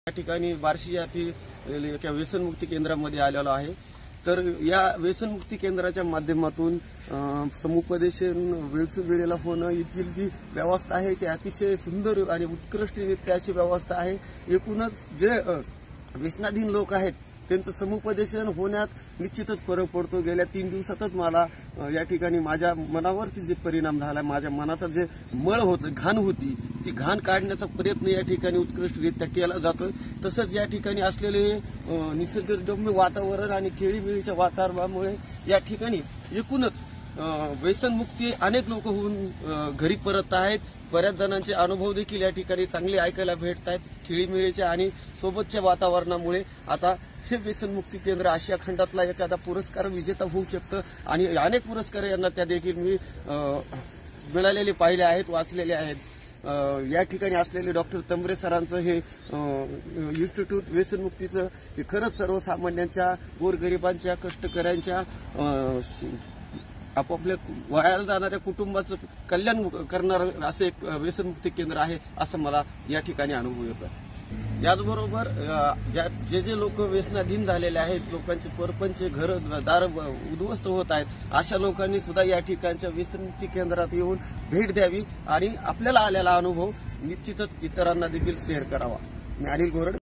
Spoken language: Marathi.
या ठिकाणी बार्शी येथील एका व्यसनमुक्ती केंद्रामध्ये आलेलो आहे। तर या व्यसनमुक्ती केंद्राच्या माध्यमातून समुपदेशन वेळेला होणं, येथील जी व्यवस्था आहे ती अतिशय सुंदर आणि उत्कृष्टरित्या अशी व्यवस्था आहे। एकूणच जे व्यसनाधीन लोक आहेत त्यांचं समुपदेशन होण्यात निश्चितच फरक पडतो। गेल्या 3 दिवसातच मला या ठिकाणी माझ्या मनावरती जे परिणाम झाला, माझ्या मनाचा जे मळ होतं, घाण होती, ती घाण काढण्याचा प्रयत्न या ठिकाणी उत्कृष्टरित्या केला जातो। तसंच या ठिकाणी असलेले निसर्गरम्य वातावरण आणि खेळीमेळीच्या वातावरणामुळे या ठिकाणी एकूणच व्यसनमुक्ती अनेक लोक होऊन घरी परत आहेत। बऱ्याच जणांचे अनुभव देखील या ठिकाणी चांगले ऐकायला भेटत आहेत। खेळीमेळीच्या आणि सोबतच्या वातावरणामुळे आता हे व्यसनमुक्ती केंद्र आशिया खंडातला एखादा पुरस्कार विजेता होऊ शकतं आणि अनेक पुरस्कार यांना त्या देखील मी मिळालेले पाहिले आहेत, वाचलेले आहेत। या ठिकाणी असलेले डॉक्टर तंबरे सरांचं हे इन्स्टिट्यूट व्यसनमुक्तीचं हे खरंच सर्वसामान्यांच्या, गोरगरिबांच्या, कष्टकऱ्यांच्या आपापल्या वयाला जाणाऱ्या कुटुंबाचं कल्याण करणारं असं एक व्यसनमुक्ती केंद्र आहे, असं मला या ठिकाणी अनुभव येतो। याचबरोबर जे लोक व्यसनाधीन झालेले आहेत, लोकांचे परपंच, घर दार उद्ध्वस्त होत आहेत, अशा लोकांनी सुद्धा या ठिकाणच्या व्यसनमुक्ती केंद्रात येऊन भेट द्यावी आणि आपल्याला आलेला अनुभव निश्चितच इतरांना देखील शेअर करावा। मी अनिल घोरड।